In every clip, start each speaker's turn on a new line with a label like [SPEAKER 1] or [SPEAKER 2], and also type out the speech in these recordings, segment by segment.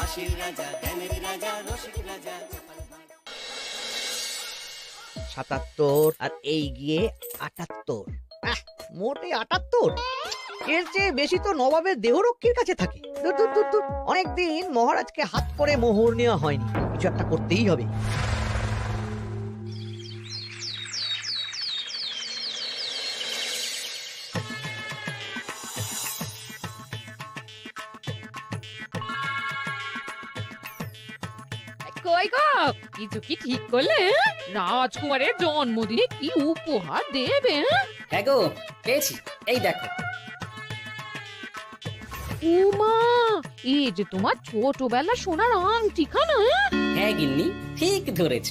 [SPEAKER 1] রাশির রাজা, জ্ঞানের রাজা, রসিক রাজা।
[SPEAKER 2] ৭৭ আর এই গিয়ে ৭৮। মোটে ৭৮। এর চেয়ে বেশি তো নবাবের দেহরক্ষীর কাছে থাকে। দূর দূর দূর দূর। অনেকদিন মহারাজকে হাত করে মোহর নেওয়া হয়নি, কিছু একটা করতেই হবে।
[SPEAKER 3] কই গো, কিছু কি ঠিক করলে? রাজকুমারের জন্মদিনে কি উপহার দেবে?
[SPEAKER 4] হ্যাঁ গো, পেয়েছি, এই দেখো।
[SPEAKER 3] উমা, এই যে তোমার ছোটবেলা সোনার আংটিখানা।
[SPEAKER 4] হ্যাঁ গিন্নি, ঠিক ধরেছ।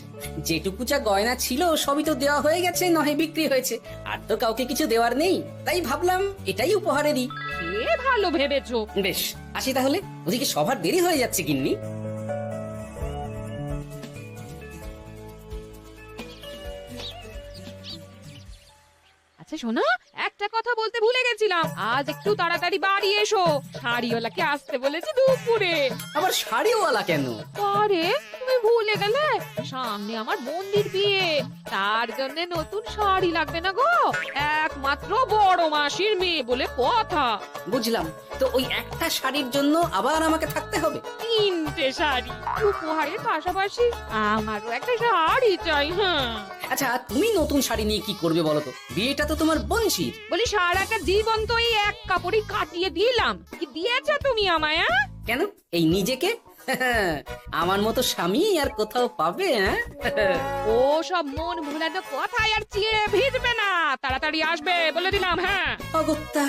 [SPEAKER 4] যেটুকু যা গয়না ছিল সবই তো দেওয়া হয়ে গেছে, নহে বিক্রি হয়েছে। আর তো কাউকে কিছু দেওয়ার নেই, তাই ভাবলাম এটাই উপহারে দিই।
[SPEAKER 3] সে ভালো ভেবেছো।
[SPEAKER 4] বেশ, আসি তাহলে, ওদিকে সবার দেরি হয়ে যাচ্ছে গিন্নি।
[SPEAKER 3] আচ্ছা শোনো, একটা কথা বলতে ভুলে গেছিলাম, আজ একটু তাড়াতাড়ি বাড়ি এসো। শাড়িওয়ালাকে আসতে বলেছি দুপুরে।
[SPEAKER 4] আবার শাড়িওয়ালা কেন?
[SPEAKER 3] আরে তুমি ভুলে গেলে, সামনে আমার বোনদির বিয়ে, তার জন্য নতুন শাড়ি লাগবে না গো। একমাত্র বড় মাসির মেয়ে বলে কথা।
[SPEAKER 4] বুঝলাম, তো ওই একটা শাড়ির জন্য আবার আমাকে থাকতে হবে?
[SPEAKER 3] 3টে শাড়ি উপহারের পাশাপাশি আমারও একটা শাড়ি চাই। হ্যাঁ
[SPEAKER 4] আচ্ছা, তুমি নতুন শাড়ি নিয়ে কি করবে বলো তো? বিয়েটা তো তোমার বংশীর।
[SPEAKER 3] বলি, সারাটা জীবন তো এই এক কাপড়ই কাটিয়ে দিলাম, কি দিয়েছো তুমি আমায়?
[SPEAKER 4] কেন, এই নিজেকে? আমার মতো স্বামী আর কোথাও পাবে?
[SPEAKER 3] ও সব মন ভুলানো কথায় আর চিড়ে ভিজবে না, তাড়াতাড়ি আসবে বলে দিলাম। হ্যাঁ
[SPEAKER 4] অগত্যা।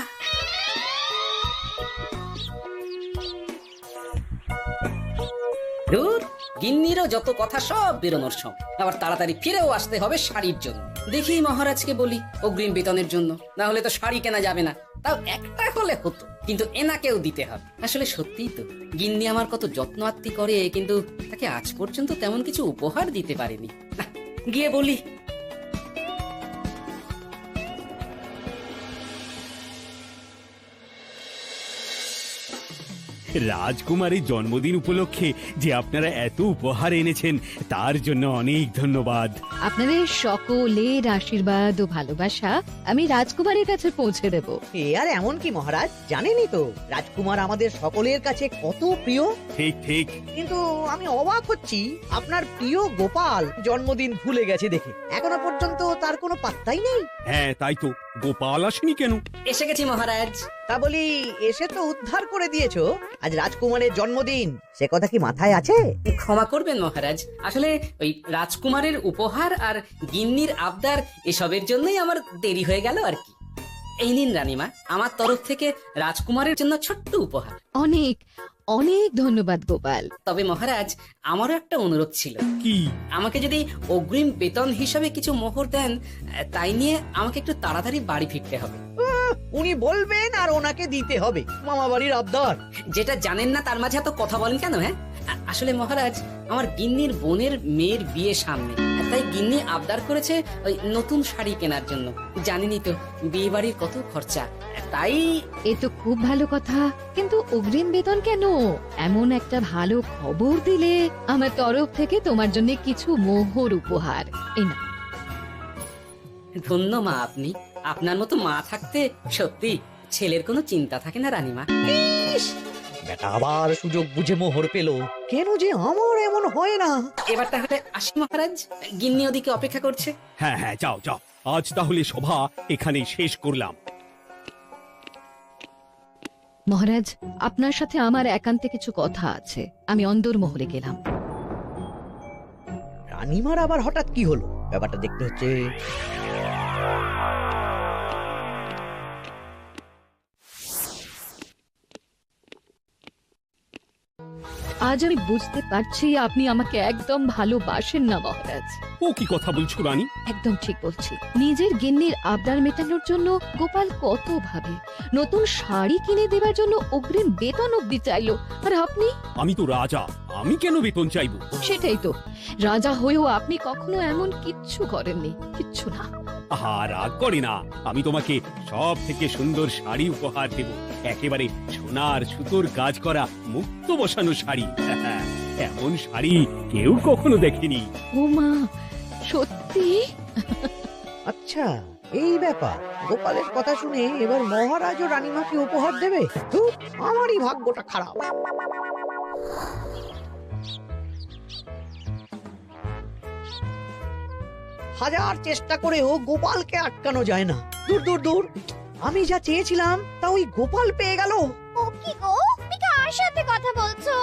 [SPEAKER 4] ধুর, গিন্নিরও যত কথা সব বেরোনোর সব। আবার তাড়াতাড়ি ফিরেও আসতে হবে শাড়ির জন্য। দেখি মহারাজকে বলি অগ্রিম বেতনের জন্য, না হলে তো শাড়ি কেনা যাবে না। তাও একটা হলে হতো, কিন্তু এনাকেও দিতে হবে। আসলে সত্যিই তো, গিন্নি আমার কত যত্ন আত্তি করে, কিন্তু তাকে আজ পর্যন্ত তেমন কিছু উপহার দিতে পারেনি। গিয়ে বলি।
[SPEAKER 5] রাজকুমারের জন্মদিন উপলক্ষে যে আপনারা এত উপহার এনেছেন তার জন্য অনেক ধন্যবাদ।
[SPEAKER 6] আপনাদের সকলের আশীর্বাদ ও ভালোবাসা আমি রাজকুমারের কাছে পৌঁছে দেব।
[SPEAKER 2] এ আর এমন কি মহারাজ, জানেনই তো রাজকুমার আমাদের সকলের কাছে কত প্রিয়।
[SPEAKER 5] ঠিক ঠিক।
[SPEAKER 2] কিন্তু আমি অবাক হচ্ছি, আপনার প্রিয় গোপাল জন্মদিন ভুলে গেছে দেখে। এখনো পর্যন্ত তার কোনো পাত্তাই নেই।
[SPEAKER 5] হ্যাঁ তাই তো, গোপাল আসেনি কেন?
[SPEAKER 4] এসে গেছি মহারাজ।
[SPEAKER 2] তা বলি, এসে তো উদ্ধার করে দিয়েছো, আজ রাজকুমারের জন্মদিন, সে কথা কি মাথায় আছে?
[SPEAKER 4] ক্ষমা করবেন মহারাজ, আসলে ওই রাজকুমারের উপহার আর গিন্নির আবদার এসবের জন্যই আমার দেরি হয়ে গেল আর কি। এই নিন রানীমা, আমার তরফ থেকে রাজকুমারের জন্য ছোট্ট উপহার।
[SPEAKER 6] অনেক অনেক ধন্যবাদ গোপাল।
[SPEAKER 4] তবে মহারাজ, আমারও একটা অনুরোধ ছিল।
[SPEAKER 5] কি?
[SPEAKER 4] আমাকে যদি অগ্রিম বেতন হিসাবে কিছু মোহর দেন, তাই নিয়ে আমাকে একটু তাড়াতাড়ি বাড়ি ফিরতে হবে।
[SPEAKER 2] উনি বলবেন আর ওনাকে দিতে হবে, মামা বাড়ির আবদার।
[SPEAKER 4] যেটা জানেন না তার মাঝে এত কথা বলেন কেন? হ্যাঁ, আসলে মহারাজ, আমার গিন্নির বোনের মেয়ের বিয়ে সামনে, তাই গিন্নি আবদার করেছে ওই নতুন শাড়ি কেনার জন্য। জানেনই তো বিয়ে বাড়ির কত খরচা, তাই।
[SPEAKER 6] এ তো খুব ভালো কথা, কিন্তু অগ্রিম বেতন কেন? এমন একটা ভালো খবর দিলে আমার তরফ থেকে তোমার জন্য কিছু মোহর উপহার। এই নাও।
[SPEAKER 4] ধন্য মা আপনি, আপনার মতো মা থাকতে সত্যি ছেলের কোনো চিন্তা থাকে না রানীমা।
[SPEAKER 2] বেটা আবার সুযোগ বুঝে মোহর পেল, কেন যে আমার এমন হয় না।
[SPEAKER 4] এবার তাহলে আসি মহারাজ, গিন্নি ওদিকে অপেক্ষা করছে।
[SPEAKER 5] হ্যাঁ হ্যাঁ, যাও যাও, আজ তাহলে সভা এখানেই শেষ করলাম।
[SPEAKER 6] মহারাজ, আপনার সাথে আমার একান্তে কিছু কথা আছে, আমি অন্দরমহলে গেলাম।
[SPEAKER 2] রানীমার আবার হঠাৎ কি হলো, ব্যাপারটা দেখতে হচ্ছে।
[SPEAKER 6] আজ আমি বুঝতে পারছি আপনি আমাকে একদম ভালোবাসেন না মহারাজ।
[SPEAKER 5] ও কি কথা বলছো রানী?
[SPEAKER 6] একদম ঠিক বলছি। নিজের গিন্নির আবদার মেটানোর জন্য গোপাল কত ভাবে, নতুন শাড়ি কিনে দেওয়ার জন্য অগ্রিম বেতন অব্দি চাইলো, আর আপনি?
[SPEAKER 5] আমি তো রাজা, আমি কেন বেতন চাইবো?
[SPEAKER 6] সেটাই তো, রাজা হয়েও আপনি কখনো এমন কিচ্ছু করেননি, কিচ্ছু না।
[SPEAKER 5] আহা, রাগ করে না, আমি তোমাকে সব থেকে সুন্দর শাড়ি উপহার দেব। একেবারে সোনার সুতোর কাজ করা মুক্ত বসানো শাড়ি। এমন শাড়ি কেউ কখনো দেখেনি।
[SPEAKER 6] ও মা, সত্যি?
[SPEAKER 2] আচ্ছা, এই ব্যাপার। গোপালের কথা শুনে এবার মহারাজ ও রানীমাকে উপহার দেবে? ধুর, আমারই ভাগ্যটা খারাপ। হাজার চেষ্টা করেও গোপালকে আটকানো যায় না। দূর দূর দূর, আমি যা চেয়েছিলাম তা ওই গোপাল পেয়ে গেল।
[SPEAKER 7] ও কি গো, তুমি কার সাথে কথা বলছো?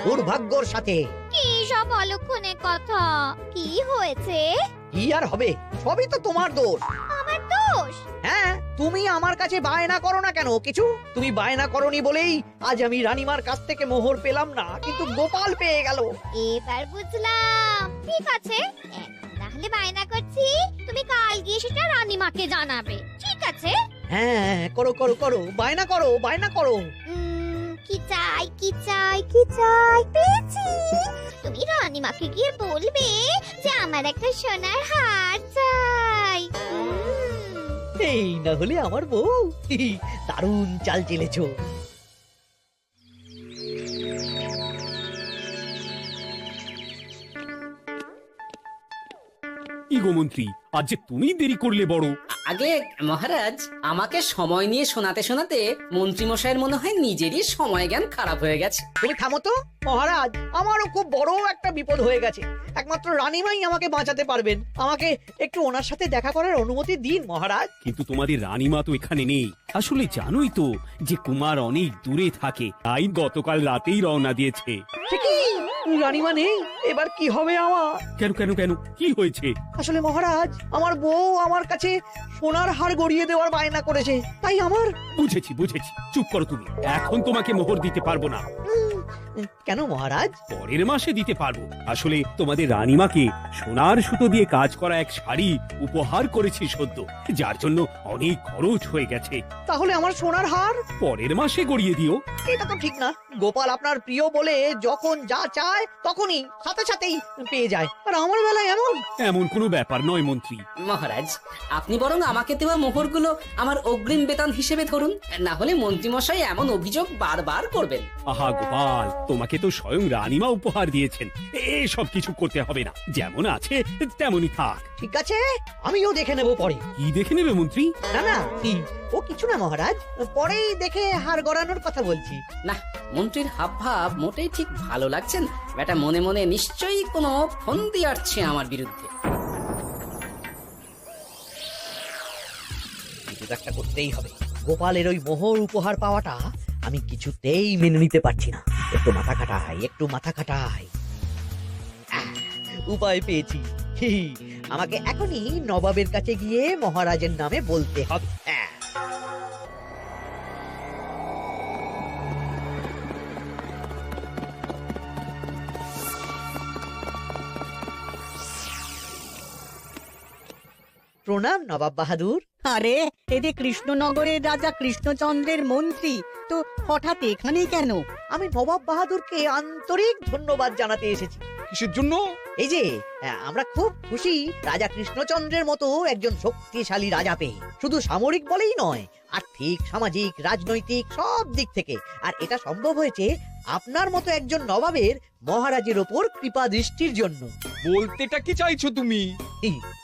[SPEAKER 2] দুর্ভাগ্যর সাথে।
[SPEAKER 7] কি সব অলক্ষণের কথা? কি হয়েছে?
[SPEAKER 2] কি আর হবে, সবই তো তোমার দোষ।
[SPEAKER 7] আমার দোষ?
[SPEAKER 2] হ্যাঁ, তুমি আমার কাছে বায়না করো না কেন কিছু? তুমি বায়না করনি বলেই আজ আমি রানীমার কাছ থেকে মোহর পেলাম না, কিন্তু গোপাল পেয়ে গেল।
[SPEAKER 7] এবার বুঝলাম। ঠিক আছে, এখন তাহলে বায়না করছি, তুমি কাল গিয়ে সেটা রানীমাকে জানাবে। ঠিক আছে?
[SPEAKER 2] হ্যাঁ, করো করো করো, বায়না করো, বায়না করো।
[SPEAKER 7] কি চাই, কি চাই, কি চাই? পেয়েছি। তুমি রানীমাকে গিয়ে বলবে যে আমার একটা সোনার হার চাই।
[SPEAKER 2] এই না হলে আমার বউ। দারুণ চাল চেলেছো।
[SPEAKER 5] কি গো মন্ত্রী, আজ যে তুমি দেরি করলে বড়।
[SPEAKER 4] আগে মহারাজ, আমাকে সময় নিয়ে শোনাতে শোনাতে মন্ত্রী মশাইয়ের মনে হয় নিজেরই সময় জ্ঞান খারাপ হয়ে গেছে।
[SPEAKER 2] তুমি থামো তো মহারাজ, আমারও খুব বড় একটা বিপদ হয়ে গেছে। একমাত্র রানীমাই আমাকে বাঁচাতে পারবেন। আমাকে একটু ওনার সাথে দেখা করার অনুমতি দিন মহারাজ।
[SPEAKER 5] কিন্তু তোমাদের রানীমা তো এখানে নেই। আসলে জানোই তো যে কুমার অনেক দূরে থাকে, তাই গতকাল রাতেই রওনা দিয়েছে।
[SPEAKER 2] সে কি, রানীমা নেই? এবার কি হবে আমার?
[SPEAKER 5] কেন কেন কেন, কি হয়েছে?
[SPEAKER 2] আসলে মহারাজ, আমার বউ আমার কাছে সোনার হার গড়িয়ে দেওয়ার বায়না করেছে, তাই আমার।
[SPEAKER 5] বুঝেছি বুঝেছি, চুপ করো তুমি। এখন তোমাকে মোহর দিতে পারবো না।
[SPEAKER 2] কেন মহারাজ?
[SPEAKER 5] পরের মাসে দিতে পারবো। আসলে তোমাদের রানীমাকে সোনার সুতো দিয়ে কাজ করা এক শাড়ি উপহার করেছি সদ্য, যার জন্য অনেক খরচ হয়ে গেছে।
[SPEAKER 2] তাহলে আমার সোনার হার
[SPEAKER 5] পরের মাসে গড়িয়ে দিও।
[SPEAKER 2] এটা তো ঠিক না। গোপাল আপনার প্রিয় বলে যখন যা চায় তখনই সাথে সাথেই পেয়ে যায়, আর আমার বেলায় এমন।
[SPEAKER 5] এমন কোনো ব্যাপার নয় মন্ত্রী।
[SPEAKER 4] মহারাজ, আপনি বরং আমাকে দেওয়া মোহরগুলো আমার অগ্রিম বেতন হিসেবে ধরুন, না হলে মন্ত্রী মশাই এমন অভিযোগ বারবার করবেন।
[SPEAKER 5] আহা গোপাল, তোমাকে তো স্বয়ং রানীমা উপহার দিয়েছেন, এসব কিছু করতে হবে না। যেমন আছে তেমনই থাক।
[SPEAKER 2] ঠিক আছে, আমিও দেখে নেব পরে।
[SPEAKER 5] কি দেখে নেবে মন্ত্রী?
[SPEAKER 2] না না, ও কিছু না মহারাজ, পরেই দেখে হার গড়ানোর কথা বলছি।
[SPEAKER 4] না, মন্ত্রীর হাবভাব মোটেই ঠিক ভালো লাগছে না। বেটা মনে মনে নিশ্চয়ই কোনো ফন্দি আটছে আমার বিরুদ্ধে।
[SPEAKER 2] কিছু একটা করতেই হবে। গোপালের ওই মোহর উপহার পাওয়াটা আমি কিছুতেই মেনে নিতে পারছি না। একটু মাথা খাটাই, একটু মাথা খাটাই। উপায় পেয়েছি। আমাকে এখনই নবাবের কাছে গিয়ে মহারাজের নামে বলতে হবে। প্রণাম নবাব বাহাদুর।
[SPEAKER 8] আরে এদি কৃষ্ণনগরের রাজা কৃষ্ণচন্দ্রের মন্ত্রী, তো হঠাৎ এখানেই কেন?
[SPEAKER 2] আমি নবাব বাহাদুরকে আন্তরিক ধন্যবাদ জানাতে এসেছি।
[SPEAKER 9] কিসের জন্য?
[SPEAKER 2] এই যে আমরা খুব খুশি রাজা কৃষ্ণচন্দ্রের মতো একজন শক্তিশালী রাজা পেয়ে। শুধু সামরিক বলেই নয়, আর্থিক, সামাজিক, রাজনৈতিক সব দিক থেকে। আর এটা সম্ভব হয়েছে আপনার মতো একজন নবাবের মহারাজের ওপর কৃপা দৃষ্টির জন্য।
[SPEAKER 9] বলতেটা কি চাইছো তুমি?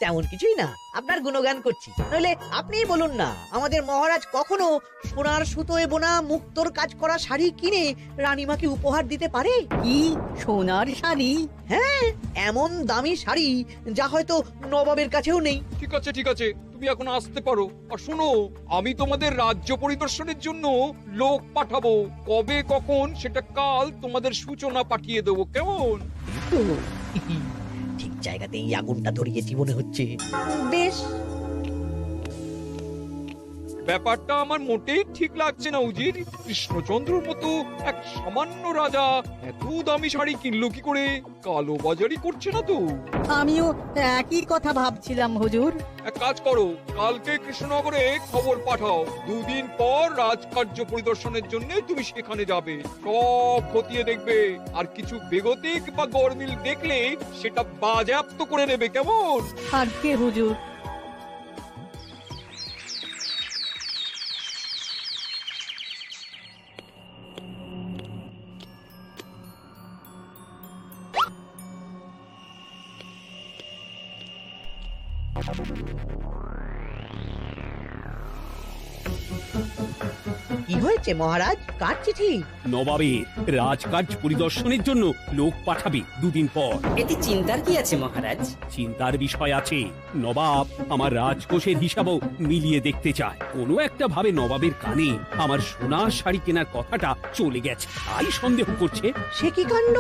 [SPEAKER 2] তেমন কিছুই না, আপনার গুণগান করছি। নইলে আপনিই বলুন না, আমাদের মহারাজ কখনো সোনার সুতোয় বোনা মুক্তোর কাজ করা শাড়ি কিনে রানীমাকে উপহার দিতে পারে?
[SPEAKER 8] কি সোনার শাড়ি?
[SPEAKER 2] হ্যাঁ, এমন দামি শাড়ি যা হয়তো নবাবের কাছেও নেই।
[SPEAKER 9] ঠিক আছে ঠিক আছে, তুমি এখন আসতে পারো। আর শোনো, আমি তোমাদের রাজ্য পরিদর্শনের জন্য লোক পাঠাবো। কবে কখন সেটা কাল তোমাদের সূচনা পাঠিয়ে দেবো, কেমন?
[SPEAKER 2] ঠিক জায়গাতেই আগুনটা ধরিয়েছি মনে হচ্ছে। বেশ।
[SPEAKER 9] ব্যাপারটা আমার মোটেই ঠিক লাগছে না উজির। কৃষ্ণচন্দ্রর মতো এক সামান্য রাজা এত দামি শাড়ি কিনলো কি করে? কালো বাজারি করছে না তো?
[SPEAKER 8] আমিও একই কথা ভাবছিলাম হুজুর।
[SPEAKER 9] এক কাজ করো, কালকে কৃষ্ণনগরে খবর পাঠাও। 2 দিন পর রাজকার্য পরিদর্শনের জন্য তুমি সেখানে যাবে। সব খতিয়ে দেখবে, আর কিছু বেগতিক বা গরমিল দেখলে সেটা বাজেয়াপ্ত করে নেবে, কেমন?
[SPEAKER 8] আজকে হুজুর।
[SPEAKER 2] কি হয়েছে মহারাজ? কার চিঠি?
[SPEAKER 5] নবাবের রাজকার্য পরিদর্শনের জন্য লোক পাঠাবে 2 দিন পর।
[SPEAKER 4] এতে চিন্তার কি আছে মহারাজ?
[SPEAKER 5] চিন্তার বিষয় আছে। নবাব আমার রাজকোষের হিসাবও মিলিয়ে দেখতে চায়। কোনো একটা ভাবে নবাবের কানে আমার সোনার শাড়ি কেনার কথাটা চলে গেছে, তাই সন্দেহ করছে।
[SPEAKER 2] সে কি কাণ্ড!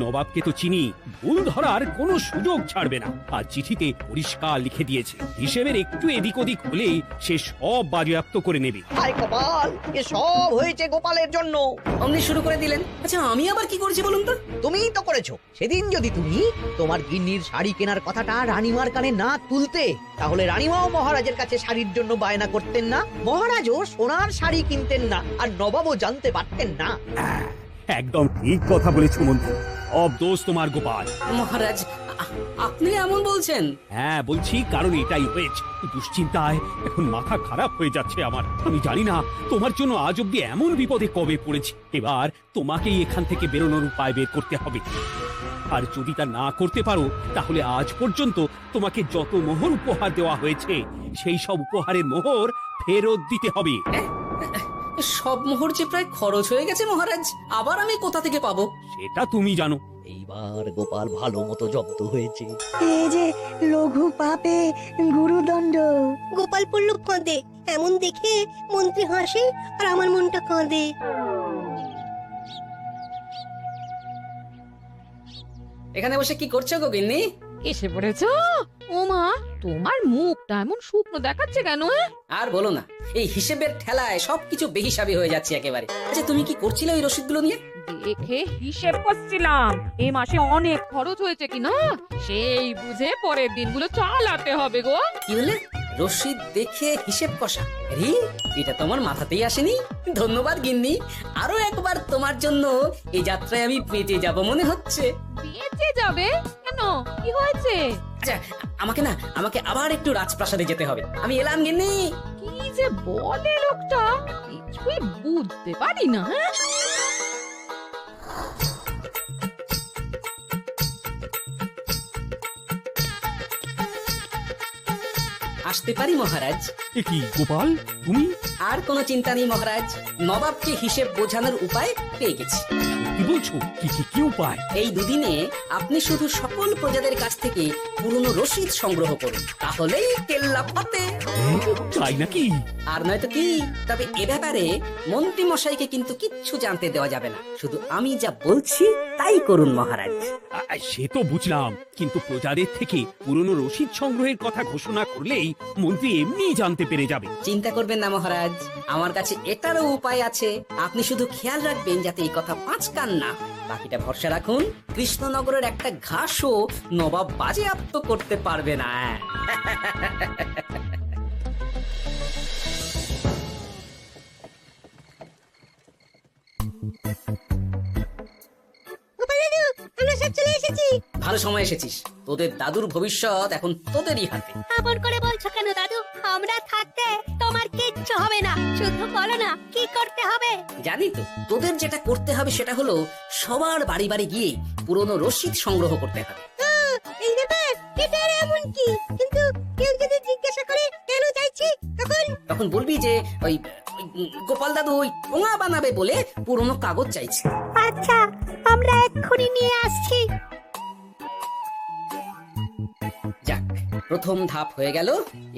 [SPEAKER 5] নবাবকে তো চিনি, ভুল ধরার কোনো সুযোগ ছাড়বে না। আর চিঠিতে পরিষ্কার লিখে দিয়েছে, হিসেবের একটু এদিক ওদিক হলেই সে সব বাজেয়াপ্ত করে নেবে।
[SPEAKER 2] হায় কপাল, এ সব হয়েছে গোপালের জন্য।
[SPEAKER 4] অমনি শুরু করে দিলেন। আচ্ছা আমি আবার কি করেছি বলুন তো?
[SPEAKER 2] তুমিই তো করেছো। সেদিন যদি তুমি তোমার গিন্নির শাড়ি কেনার কথাটা রানীমার কানে না তুলতে, তাহলে রানীমাও মহারাজের কাছে শাড়ির জন্য বায়না করতেন না, মহারাজও সোনার শাড়ি কিনতেন না, আর নবাবও জানতে পারতেন না।
[SPEAKER 5] একদম ঠিক কথা বলেছো মন্ত্রী, সব দোষ তোমার গোপাল।
[SPEAKER 4] মহারাজ আপনি এমন বলছেন?
[SPEAKER 5] হ্যাঁ বলছি, কারণ এটাই হয়েছে। দুশ্চিন্তায় এখন মাথা খারাপ হয়ে যাচ্ছে আমার। আমি জানি না তোমার জন্য আজ অব্দি এমন বিপদে কবে পড়েছি। এবার তোমাকেই এখান থেকে বেরোনোর উপায় বের করতে হবে। আর যদি তা না করতে পারো, তাহলে আজ পর্যন্ত তোমাকে যত মোহর উপহার দেওয়া হয়েছে সেই সব উপহারের মোহর ফেরত দিতে হবে।
[SPEAKER 4] সব মোহর যে প্রায় খরচ হয়ে গেছে মহারাজ, আবার আমি কোথা থেকে পাবো?
[SPEAKER 5] সেটা তুমি জানো।
[SPEAKER 2] এইবার গোপাল ভালো মতো জব্দ হয়েছে।
[SPEAKER 8] এই যে লঘু পাপে গুরুদণ্ড।
[SPEAKER 10] গোপাল পড়ল ফাঁদে, এমন দেখে মন্ত্রী হাসে আর আমার মনটা কাঁদে।
[SPEAKER 4] এখানে বসে কি করছো গো গিন্নি?
[SPEAKER 3] এসে পড়েছো? ওমা, তোমার মুখটা এমন শুকনো দেখাচ্ছে কেন?
[SPEAKER 4] আর বলো না, এই হিসেবের ঠেলায় সবকিছু বেহিসাবি হয়ে যাচ্ছে একেবারে। আচ্ছা তুমি কি করছিলে ওই রসিদগুলো নিয়ে?
[SPEAKER 3] দেখে হিসেব করছিলাম এ মাসে অনেক খরচ হয়েছে কিনা, সেই বুঝে পরের দিনগুলো চালাতে হবে গো।
[SPEAKER 4] কি বলে? রসিদ দেখে হিসেব কষা? আরে এটা তোমার মাথাতেই আসেনি। ধন্যবাদ গিন্নি, আরো একবার তোমার জন্য এই যাত্রায় আমি বেঁচে যাব মনে হচ্ছে।
[SPEAKER 3] বেঁচে যাবে কেন? কি হয়েছে?
[SPEAKER 4] আচ্ছা আমাকে আবার একটু রাজপ্রাসাদে যেতে হবে। আমি এলাম গিন্নি।
[SPEAKER 3] কি যে বলে লোকটা, কিছুই বুঝতে পারি না।
[SPEAKER 4] আসতে পারি মহারাজ?
[SPEAKER 5] এ কি গোপাল, তুমি?
[SPEAKER 4] আর কোনো চিন্তা নেই মহারাজ, নবাবকে হিসেব বোঝানোর উপায় পেয়ে গেছি।
[SPEAKER 5] কি বলছো? কি উপায়?
[SPEAKER 4] এই দুদিনে আপনি শুধু সকল প্রজাদের কাছ থেকে পুরনো রসিদ সংগ্রহ করুন, তাহলেই কেল্লা ফতে।
[SPEAKER 5] তাই নাকি?
[SPEAKER 4] আর নয়তো কি? তবে এ ব্যাপারে মন্ত্রী মশাইকে কিন্তু কিচ্ছু জানতে দেওয়া যাবে না। শুধু আমি যা বলছি তাই করুন মহারাজ।
[SPEAKER 5] সে তো বুঝলাম, কিন্তু প্রজাদের থেকে পুরনো রসিদ সংগ্রহের কথা ঘোষণা করলেই মন্ত্রী এমনি জানতে পেরে যাবে।
[SPEAKER 4] চিন্তা করবেন না মহারাজ, আমার কাছে এটারও উপায় আছে। আপনি শুধু খেয়াল রাখবেন যাতে এই কথা 5 কান না। বাকিটা ভরসা রাখুন, কৃষ্ণনগরের একটা ঘাসও নবাব বাজেয়াপ্ত করতে পারবে না।
[SPEAKER 10] আমরা সব চলে এসেছি।
[SPEAKER 4] ভালো সময় এসেছিস, তোদের দাদুর ভবিষ্যৎ এখন তোদেরই হাতে।
[SPEAKER 10] আপন করে বলছো কেন দাদু? আমরা থাকতে তোমার কিচ্ছু হবে না, শুধু বলো না কি করতে হবে।
[SPEAKER 4] জানি তো, তোদের যেটা করতে হবে সেটা হলো সবার বাড়ি বাড়ি গিয়ে পুরনো রসিদ সংগ্রহ করতে হবে।
[SPEAKER 10] এই ব্যাপার, এটা আর এমন কি? কিন্তু কেউ যদি জিজ্ঞাসা করে কেন চাইছি,
[SPEAKER 4] তখন বলবি যে ওই গোপাল দাদু ওই ঠোঙা বানাবে বলে পুরনো কাগজ চাইছে।
[SPEAKER 10] আচ্ছা, আমরা এক্ষুনি নিয়ে আসছি।
[SPEAKER 4] যাক, প্রথম ধাপ হয়ে গেল,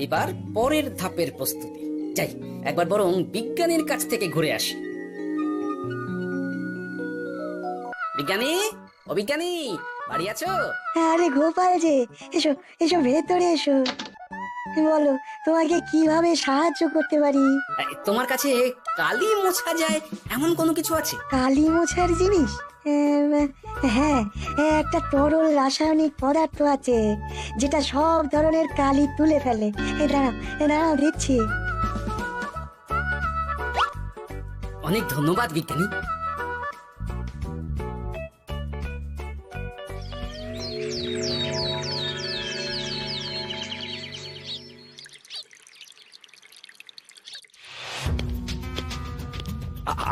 [SPEAKER 4] এবার পরের ধাপের প্রস্তুতি। যাই একবার বরং বিজ্ঞানীর কাছ থেকে ঘুরে আসি। বিজ্ঞানী, ও বিজ্ঞানী, বাড়ি আছো?
[SPEAKER 8] আরে গোপাল যে, এসো এসো ভেতরে এসো। বলো তোমাকে কিভাবে সাহায্য করতে পারি?
[SPEAKER 4] তোমার কাছে কালি মোছা যায় এমন কোনো কিছু আছে?
[SPEAKER 8] কালি মোছার জিনিস? হ্যাঁ, একটা তরল রাসায়নিক পদার্থ আছে যেটা সব ধরনের কালি তুলে ফেলে। দাঁড়াও দিচ্ছি।
[SPEAKER 4] অনেক ধন্যবাদ বিজ্ঞানী।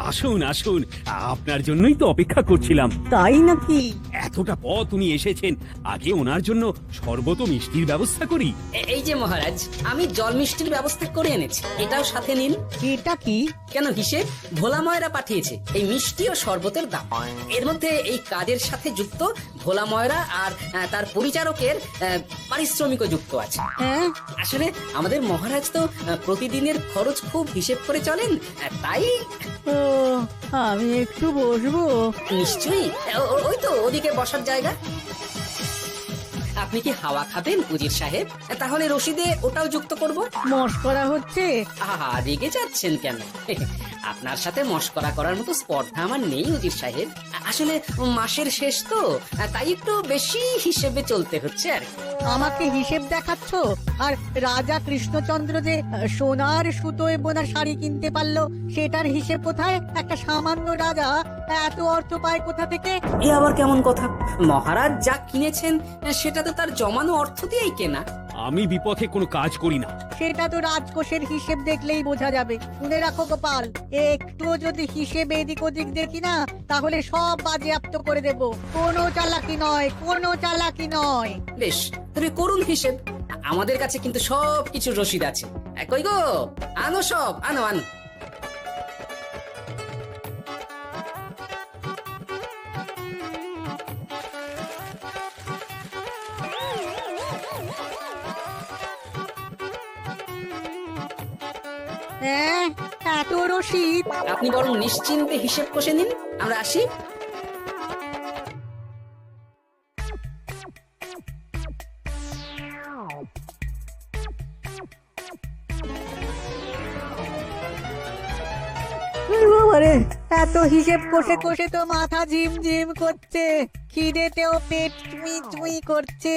[SPEAKER 5] আসুন আসুন, আপনার জন্যই তো অপেক্ষা করছিলাম।
[SPEAKER 8] তাই নাকি?
[SPEAKER 5] এতটা পথ উনি এসেছেন, আগে ওনার জন্য শরবত ও মিষ্টির ব্যবস্থা করি।
[SPEAKER 4] এই যে মহারাজ, আমি জল মিষ্টির ব্যবস্থা করে এনেছি, এটাও সাথে নিন।
[SPEAKER 2] এটা কি?
[SPEAKER 4] কেন হিসেব? ভোলা ময়রা পাঠিয়েছে এই মিষ্টি ও শরবতের দাম। এর মধ্যে এই কাজের সাথে যুক্ত ভোলা ময়রা আর তার পরিচারকের পারিশ্রমিকও যুক্ত আছে।
[SPEAKER 2] হ্যাঁ,
[SPEAKER 4] আসলে আমাদের মহারাজ তো প্রতিদিনের খরচ খুব হিসেব করে চলেন, তাই।
[SPEAKER 2] ও, আমি একটু বসবো?
[SPEAKER 4] নিশ্চয়ই, ওই তো ওদিকে বসার জায়গা। আপনি কি হাওয়া খাবেন উজির সাহেব? তাহলে রশিদে ওটাও যুক্ত করব।
[SPEAKER 2] মস্করা হচ্ছে?
[SPEAKER 4] আহা, রেগে যাচ্ছেন কেন? আপনার সাথে মস্করা করার মতো স্পর্ধা আমার নেই উজির সাহেব। আসলে মাসের শেষ তো, তাই একটু বেশি হিসেবে চলতে হচ্ছে আর কি।
[SPEAKER 2] আমাকে হিসেব দেখাচ্ছ? আর রাজা কৃষ্ণচন্দ্র যে সোনার সুতোয় বোনা শাড়ি কিনতে পারলো, সেটার হিসেব কোথায়? একটা সামান্য রাজা এত অর্থ পায় কোথা থেকে?
[SPEAKER 4] এ আবার কেমন কথা? মহারাজ যা কিনেছেন সেটা তো তার জমানো অর্থ দিয়েই কেনা।
[SPEAKER 5] আমি বিপথে কোনো কাজ করি না।
[SPEAKER 2] সেটা তো রাজকোষের হিসেব দেখলেই বোঝা যাবে। শুনে রাখো গোপাল, একটু যদি হিসেব এদিক ওদিক দেখি না, তাহলে সব বাজেয়াপ্ত করে দেব। কোনো চালাকি নয়, কোনো চালাকি নয়।
[SPEAKER 4] বেশ, তবে করুন হিসেব। আমাদের কাছে কিন্তু সব কিছু রসিদ আছে। কই গো, আনো সব, আনো আনো।
[SPEAKER 2] হ্যাঁ, এত রসিদ?
[SPEAKER 4] আপনি বরং নিশ্চিন্তে হিসেব কষে নিন, আমরা আসি।
[SPEAKER 2] বাবারে, এত হিসেব কষে কষে তো মাথা ঝিমঝিম করছে, খিদেতেও পেট চুই চুই করছে।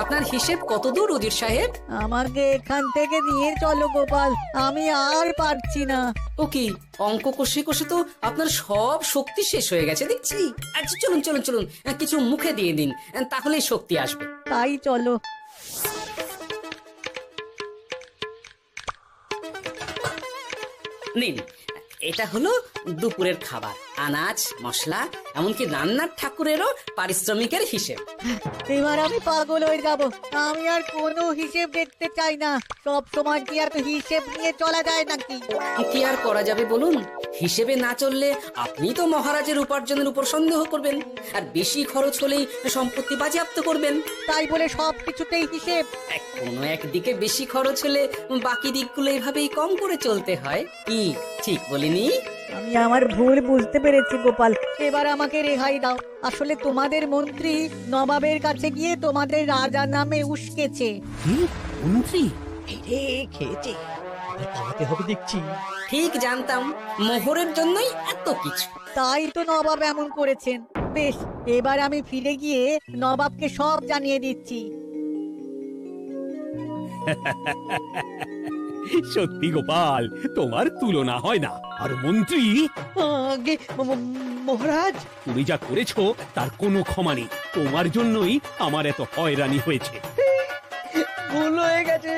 [SPEAKER 4] আপনার হিসেব কত দূর উজির সাহেব?
[SPEAKER 2] আমাকে এখান থেকে নিয়ে চলো গোপাল, আমি আর পারছি না।
[SPEAKER 4] ও কি, অঙ্ক কষে কষে তো আপনার সব শক্তি শেষ হয়ে গেছে দেখছি। আচ্ছা চলুন চলুন চলুন, কিছু মুখে দিয়ে দিন, তাহলেই শক্তি আসবে।
[SPEAKER 2] তাই চলো।
[SPEAKER 4] নিন, এটা হলো দুপুরের খাবার, আনাজ মশলা এমনকি রান্নার ঠাকুরেরও পারিশ্রমিকের হিসেব।
[SPEAKER 2] এবার আমি পাগল হয়ে যাব। আমি আর কোনো হিসেব দেখতে চাই না। সব সময় কি আর হিসেব নিয়ে চলা যায় নাকি?
[SPEAKER 4] কি আর করা যাবে বলুন? হিসেবে না চললে আপনি তো মহারাজের উপার্জনের উপর সন্দেহ করবেন, আর বেশি খরচ হলেই সম্পত্তি বাজেয়াপ্ত করবেন।
[SPEAKER 2] তাই বলে সব কিছুতেই হিসেব?
[SPEAKER 4] কোনো একদিকে বেশি খরচ হলে বাকি দিকগুলো এইভাবেই কম করে চলতে হয়। কি ঠিক বলিনি?
[SPEAKER 2] আমি আমার ভুল বুঝতে পেরেছি গোপাল, এবার আমাকে রেহাই দাও। আসলে তোমাদের মন্ত্রী নবাবের কাছে গিয়ে তোমাদের রাজা নামে উস্কেছে।
[SPEAKER 5] মন্ত্রী?
[SPEAKER 2] খেয়েছে, পালাতে হবে দেখছি।
[SPEAKER 4] ঠিক জানতাম, মোহরের জন্যই এত কিছু।
[SPEAKER 2] তাই তো নবাব এমন করেছেন। বেশ, এবার আমি ফিরে গিয়ে নবাবকে সব জানিয়ে দিচ্ছি।
[SPEAKER 5] সত্যি গোপাল, তোমার তুলনা হয় না। আর মন্ত্রী,
[SPEAKER 2] আগে মহারাজ,
[SPEAKER 5] তুমি যা করেছো তার কোনো ক্ষমা নেই। তোমার জন্যই আমার এত হয়রানি হয়েছে।
[SPEAKER 2] ভুল হয়ে গেছে,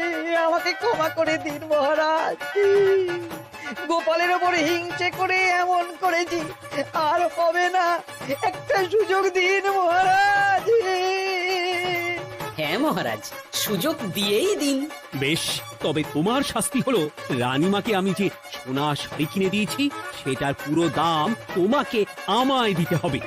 [SPEAKER 2] আমাকে ক্ষমা করে দিন মহারাজ। গোপালের ওপর হিংসে করে এমন করেছি, আর হবে না। একটা সুযোগ দিন মহারাজ।
[SPEAKER 4] হ্যাঁ মহারাজ, সুযোগ দিয়েই দিন।
[SPEAKER 5] বেশ, তবে তোমার শাস্তি হলো রানীমাকে আমি যে সোনা শাড়ি কিনে দিয়েছি সেটার পুরো দাম তোমাকে আমায় দিতে হবে।